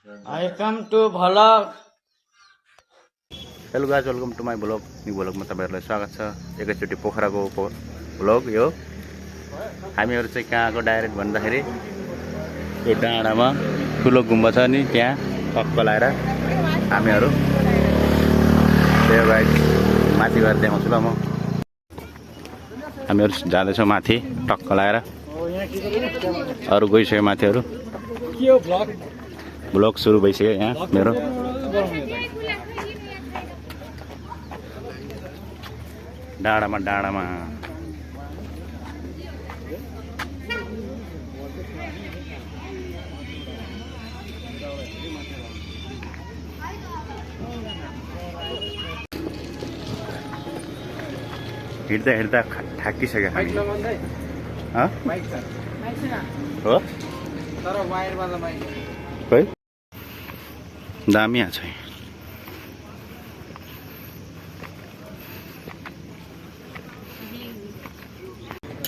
I come to vlog. Hello guys welcome to my vlog new ब्लगमा तपाईँहरूलाई स्वागत छ। एकैचोटि पोखराको ब्लग यो हामीहरू चाहिँ कहाँ आएको डाइरेक्ट भन्दाखेरि यो डाँडामा ठुलो गुम्बा छ नि त्यहाँ टक्क लाएर हामीहरू त्यो गाइज माथि गएर देखाउँछु ल म। हामीहरू जाँदैछौँ माथि टक्क लाएर, अरू गइसक्यो माथिहरू। ब्लग सुरु भइसक्यो यहाँ मेरो। डाँडामा हिँड्दा हिँड्दा थाकिसक्यो हामी। हो खै दामी छ।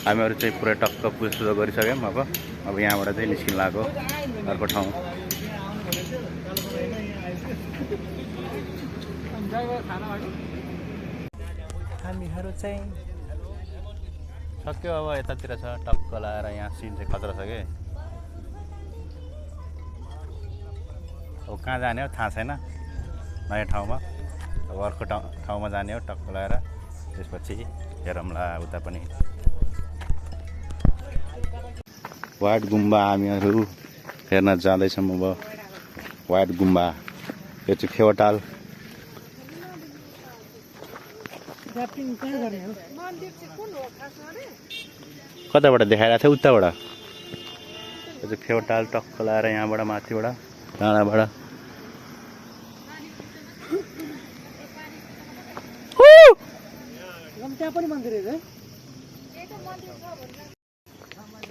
हामीहरू चाहिँ पुरै टक्क पुजो गरिसक्यौँ। अब यहाँबाट चाहिँ निस्किन लाग्यो अर्को ठाउँ। हामीहरू चाहिँ सक्यो, अब यतातिर छ टक्क लाएर। यहाँ सिन चाहिँ खतरा छ कि। अब कहाँ जाने हो थाहा छैन, नयाँ ठाउँमा। अब अर्को ठाउँमा जाने हो टक्क लाएर। त्यसपछि हेरौँला उता पनि। वाइट गुम्बा हामीहरू हेर्न जाँदैछौँ अब। वाइट गुम्बा यो चाहिँ फेवाताल। कताबाट देखाइरहेको थियो? उताबाट। यो चाहिँ फेवाताल टक्क लाएर यहाँबाट माथिबाट डाँडाबाट।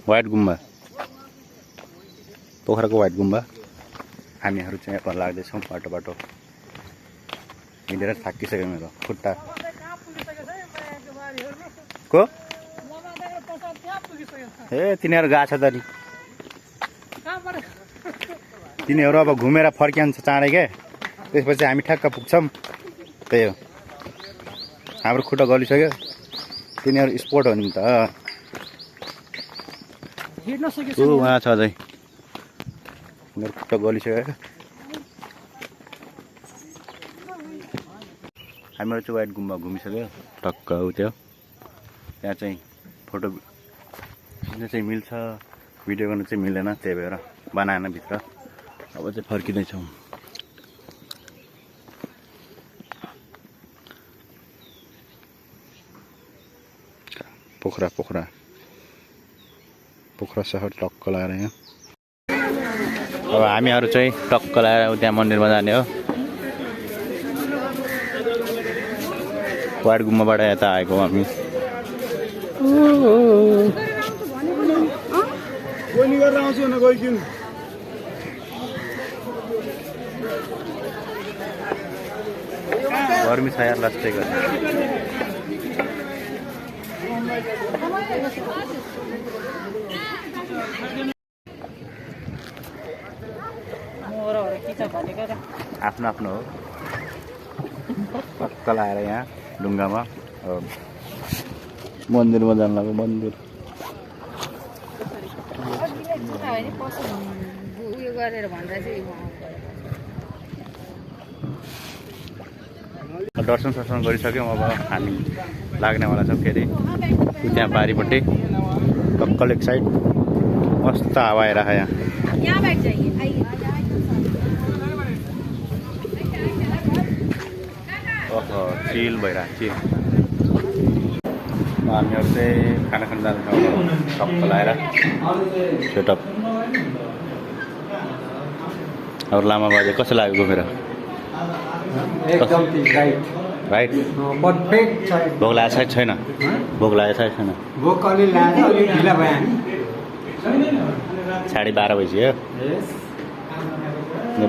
वाइट गुम्बा, पोखराको वाइट गुम्बा। हामीहरू चाहिँ यहाँ लाग्दैछौँ बाटो हिँडेर थाकिसक्यो मेरो खुट्टा। को ए तिनीहरू गएको छ त नि। तिनीहरू अब घुमेर फर्किन्छ चाँडै के। त्यसपछि हामी ठ्याक्क पुग्छौँ। त्यही हो, हाम्रो खुट्टा गलिसक्यो। तिनीहरू स्पोर्ट हो नि त। उहाँ छ अझै, मेरो खुट्टा गलिसक्यो। हामीहरू चाहिँ वाइट गुम्बा घुमिसक्यो टक्क हो त्यो। त्यहाँ चाहिँ फोटो खिच्न चाहिँ मिल्छ, भिडियो गर्नु चाहिँ मिलेन, त्यही भएर बनाएन भित्र। अब चाहिँ फर्किँदैछौँ। पोखरा सहर टक्क लगाएर यहाँ। अब हामीहरू चाहिँ टक्क लगाएर त्यहाँ मन्दिरमा जाने हो। वाइट गुम्बाबाट यता आएको हामी। गर्मी छ यार, लास्टै गर्छ। आफ्नो आफ्नो हो टक्क लगाएर यहाँ ढुङ्गामा। मन्दिरमा जानु लाग्यो। मन्दिर दर्शन गरिसक्यौँ। अब हामी लाग्नेवाला छौँ फेरि त्यहाँ बारीपट्टि टक्क लेक साइड। मस्त हावा आइरहेको यहाँ। ओहो चिल भइरहेको चिल। हामीहरू चाहिँ खाना खान जाँदैछौँ टक्क लगाएर सेटअप। अब लामा बाजे कस्तो लाग्यो घुमेर? राइट भोक लागेको छ छैन? भोक लागेको छ छैन? 12:30 भइसक्यो।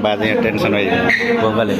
बाजे यहाँ टेन्सन भइसक्यो भोकले।